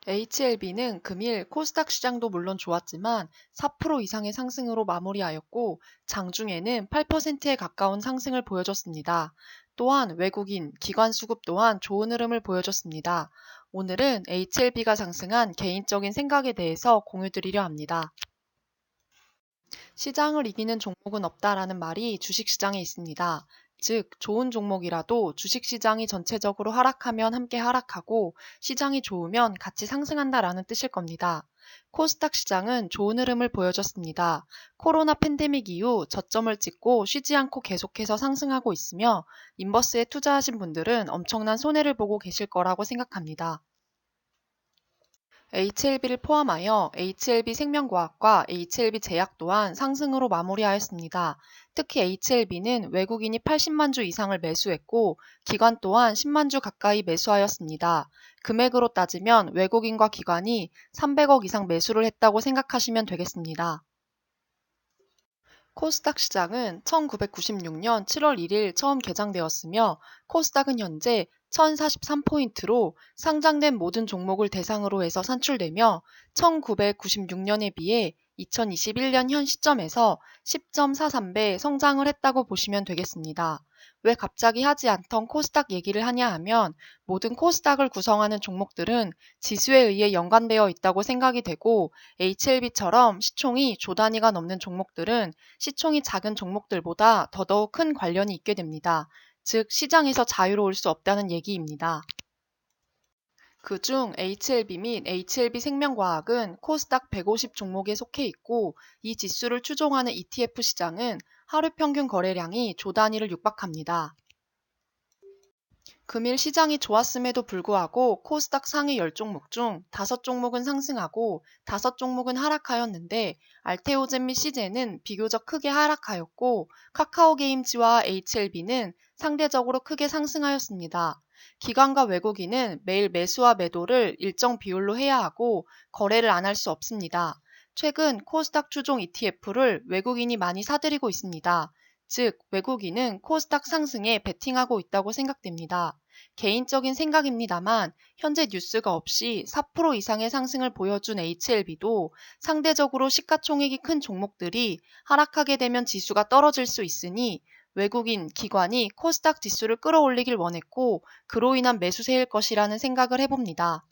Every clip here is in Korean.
HLB는 금일 코스닥 시장도 물론 좋았지만 4% 이상의 상승으로 마무리하였고 장중에는 8%에 가까운 상승을 보여줬습니다. 또한 외국인, 기관 수급 또한 좋은 흐름을 보여줬습니다. 오늘은 HLB가 상승한 개인적인 생각에 대해서 공유드리려 합니다. 시장을 이기는 종목은 없다라는 말이 주식시장에 있습니다. 즉, 좋은 종목이라도 주식시장이 전체적으로 하락하면 함께 하락하고 시장이 좋으면 같이 상승한다라는 뜻일 겁니다. 코스닥 시장은 좋은 흐름을 보여줬습니다. 코로나 팬데믹 이후 저점을 찍고 쉬지 않고 계속해서 상승하고 있으며 인버스에 투자하신 분들은 엄청난 손해를 보고 계실 거라고 생각합니다. HLB를 포함하여 HLB생명과학과 HLB제약 또한 상승으로 마무리하였습니다. 특히 HLB는 외국인이 80만 주 이상을 매수했고 기관 또한 10만 주 가까이 매수하였습니다. 금액으로 따지면 외국인과 기관이 300억 이상 매수를 했다고 생각하시면 되겠습니다. 코스닥 시장은 1996년 7월 1일 처음 개장되었으며 코스닥은 현재 1043포인트로 상장된 모든 종목을 대상으로 해서 산출되며 1996년에 비해 2021년 현 시점에서 10.43배 성장을 했다고 보시면 되겠습니다. 왜 갑자기 하지 않던 코스닥 얘기를 하냐 하면 모든 코스닥을 구성하는 종목들은 지수에 의해 연관되어 있다고 생각이 되고 HLB처럼 시총이 조 단위가 넘는 종목들은 시총이 작은 종목들보다 더더욱 큰 관련이 있게 됩니다. 즉, 시장에서 자유로울 수 없다는 얘기입니다. 그중 HLB 및 HLB생명과학은 코스닥 150 종목에 속해 있고 이 지수를 추종하는 ETF 시장은 하루 평균 거래량이 조 단위를 육박합니다. 금일 시장이 좋았음에도 불구하고 코스닥 상위 10종목 중 5종목은 상승하고 5종목은 하락하였는데 알테오젠 및 시젠은 비교적 크게 하락하였고 카카오게임즈와 HLB는 상대적으로 크게 상승하였습니다. 기관과 외국인은 매일 매수와 매도를 일정 비율로 해야 하고 거래를 안 할 수 없습니다. 최근 코스닥 추종 ETF를 외국인이 많이 사들이고 있습니다. 즉, 외국인은 코스닥 상승에 베팅하고 있다고 생각됩니다. 개인적인 생각입니다만 현재 뉴스가 없이 4% 이상의 상승을 보여준 HLB도 상대적으로 시가총액이 큰 종목들이 하락하게 되면 지수가 떨어질 수 있으니 외국인, 기관이 코스닥 지수를 끌어올리길 원했고 그로 인한 매수세일 것이라는 생각을 해봅니다.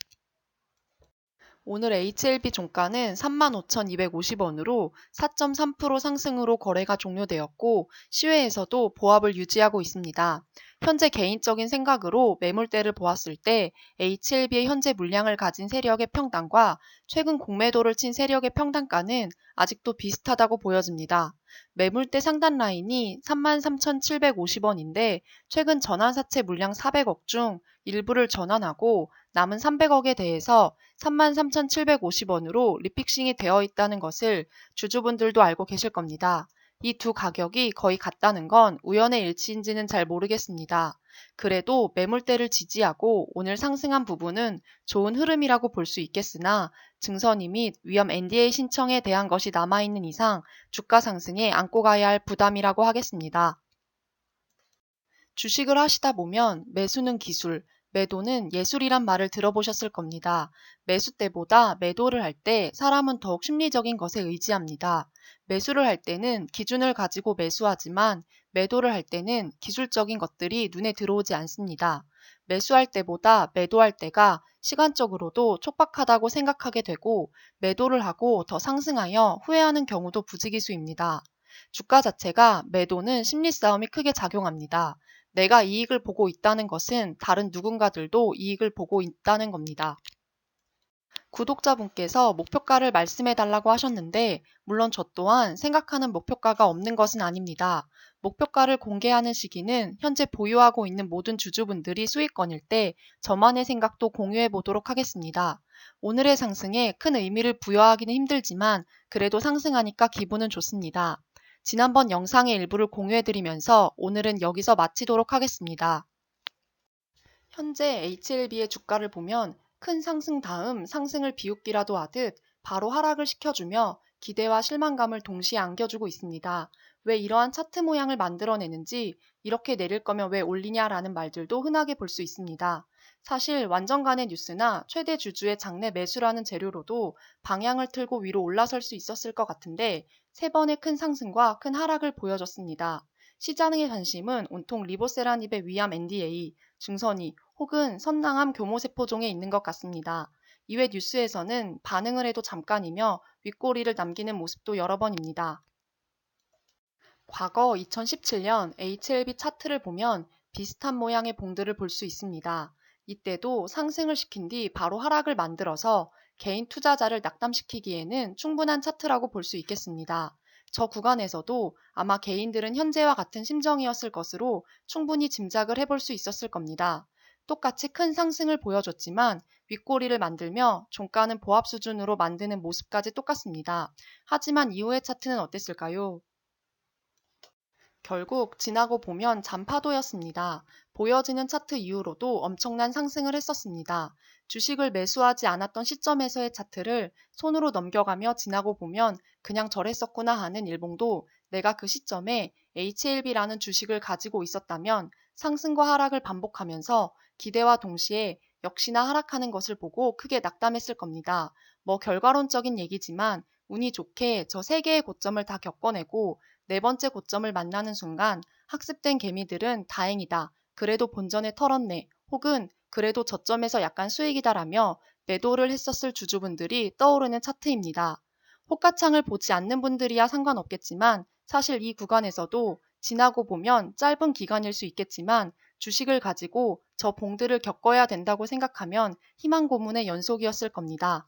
오늘 HLB 종가는 35,250원으로 4.3% 상승으로 거래가 종료되었고 시외에서도 보합을 유지하고 있습니다. 현재 개인적인 생각으로 매물대를 보았을 때 HLB의 현재 물량을 가진 세력의 평단과 최근 공매도를 친 세력의 평단가는 아직도 비슷하다고 보여집니다. 매물대 상단 라인이 33,750원인데 최근 전환사채 물량 400억 중 일부를 전환하고 남은 300억에 대해서 33,750원으로 리픽싱이 되어 있다는 것을 주주분들도 알고 계실 겁니다. 이 두 가격이 거의 같다는 건 우연의 일치인지는 잘 모르겠습니다. 그래도 매물대를 지지하고 오늘 상승한 부분은 좋은 흐름이라고 볼 수 있겠으나 증선이 및 위험 NDA 신청에 대한 것이 남아있는 이상 주가 상승에 안고 가야 할 부담이라고 하겠습니다. 주식을 하시다 보면 매수는 기술, 매도는 예술이란 말을 들어보셨을 겁니다. 매수 때보다 매도를 할 때 사람은 더욱 심리적인 것에 의지합니다. 매수를 할 때는 기준을 가지고 매수하지만 매도를 할 때는 기술적인 것들이 눈에 들어오지 않습니다. 매수할 때보다 매도할 때가 시간적으로도 촉박하다고 생각하게 되고 매도를 하고 더 상승하여 후회하는 경우도 부지기수입니다. 주가 자체가 매도는 심리 싸움이 크게 작용합니다. 내가 이익을 보고 있다는 것은 다른 누군가들도 이익을 보고 있다는 겁니다. 구독자분께서 목표가를 말씀해달라고 하셨는데 물론 저 또한 생각하는 목표가가 없는 것은 아닙니다. 목표가를 공개하는 시기는 현재 보유하고 있는 모든 주주분들이 수익권일 때 저만의 생각도 공유해 보도록 하겠습니다. 오늘의 상승에 큰 의미를 부여하기는 힘들지만 그래도 상승하니까 기분은 좋습니다. 지난번 영상의 일부를 공유해드리면서 오늘은 여기서 마치도록 하겠습니다. 현재 HLB의 주가를 보면 큰 상승 다음 상승을 비웃기라도 하듯 바로 하락을 시켜주며 기대와 실망감을 동시에 안겨주고 있습니다. 왜 이러한 차트 모양을 만들어내는지 이렇게 내릴 거면 왜 올리냐라는 말들도 흔하게 볼 수 있습니다. 사실 완전간의 뉴스나 최대 주주의 장내 매수라는 재료로도 방향을 틀고 위로 올라설 수 있었을 것 같은데 세 번의 큰 상승과 큰 하락을 보여줬습니다. 시장의 관심은 온통 리보세라닙의 위암 NDA, 중선이 혹은 선낭암 교모세포종에 있는 것 같습니다. 이외 뉴스에서는 반응을 해도 잠깐이며 윗꼬리를 남기는 모습도 여러 번입니다. 과거 2017년 HLB 차트를 보면 비슷한 모양의 봉들을 볼 수 있습니다. 이때도 상승을 시킨 뒤 바로 하락을 만들어서 개인 투자자를 낙담시키기에는 충분한 차트라고 볼 수 있겠습니다. 저 구간에서도 아마 개인들은 현재와 같은 심정이었을 것으로 충분히 짐작을 해볼 수 있었을 겁니다. 똑같이 큰 상승을 보여줬지만 윗꼬리를 만들며 종가는 보합 수준으로 만드는 모습까지 똑같습니다. 하지만 이후의 차트는 어땠을까요? 결국 지나고 보면 잔파도였습니다. 보여지는 차트 이후로도 엄청난 상승을 했었습니다. 주식을 매수하지 않았던 시점에서의 차트를 손으로 넘겨가며 지나고 보면 그냥 저랬었구나 하는 일봉도 내가 그 시점에 HLB라는 주식을 가지고 있었다면 상승과 하락을 반복하면서 기대와 동시에 역시나 하락하는 것을 보고 크게 낙담했을 겁니다. 뭐 결과론적인 얘기지만 운이 좋게 저 세 개의 고점을 다 겪어내고 네 번째 고점을 만나는 순간 학습된 개미들은 다행이다. 그래도 본전에 털었네. 혹은 그래도 저점에서 약간 수익이다라며 매도를 했었을 주주분들이 떠오르는 차트입니다. 호가창을 보지 않는 분들이야 상관없겠지만 사실 이 구간에서도 지나고 보면 짧은 기간일 수 있겠지만 주식을 가지고 저 봉들을 겪어야 된다고 생각하면 희망 고문의 연속이었을 겁니다.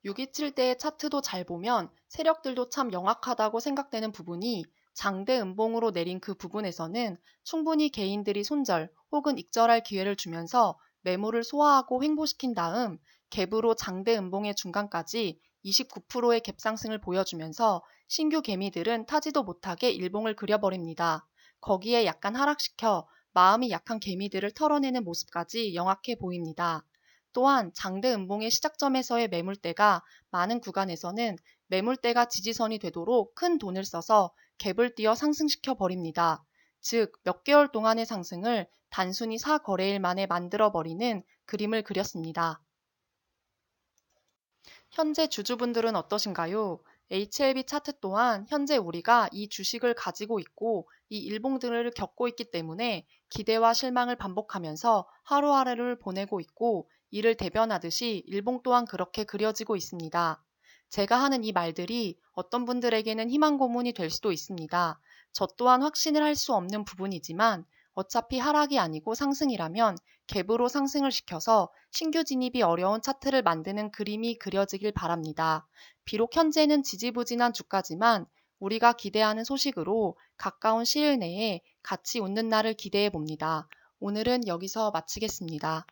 627대의 차트도 잘 보면 세력들도 참 영악하다고 생각되는 부분이 장대 음봉으로 내린 그 부분에서는 충분히 개인들이 손절 혹은 익절할 기회를 주면서 매물을 소화하고 횡보시킨 다음 갭으로 장대 음봉의 중간까지 29%의 갭상승을 보여주면서 신규 개미들은 타지도 못하게 일봉을 그려버립니다. 거기에 약간 하락시켜 마음이 약한 개미들을 털어내는 모습까지 영악해 보입니다. 또한 장대 음봉의 시작점에서의 매물대가 많은 구간에서는 매물대가 지지선이 되도록 큰 돈을 써서 갭을 띄어 상승시켜 버립니다. 즉, 몇 개월 동안의 상승을 단순히 4거래일 만에 만들어 버리는 그림을 그렸습니다. 현재 주주분들은 어떠신가요? HLB 차트 또한 현재 우리가 이 주식을 가지고 있고 이 일봉들을 겪고 있기 때문에 기대와 실망을 반복하면서 하루하루를 보내고 있고 이를 대변하듯이 일봉 또한 그렇게 그려지고 있습니다. 제가 하는 이 말들이 어떤 분들에게는 희망 고문이 될 수도 있습니다. 저 또한 확신을 할 수 없는 부분이지만 어차피 하락이 아니고 상승이라면 갭으로 상승을 시켜서 신규 진입이 어려운 차트를 만드는 그림이 그려지길 바랍니다. 비록 현재는 지지부진한 주가지만 우리가 기대하는 소식으로 가까운 시일 내에 같이 웃는 날을 기대해 봅니다. 오늘은 여기서 마치겠습니다.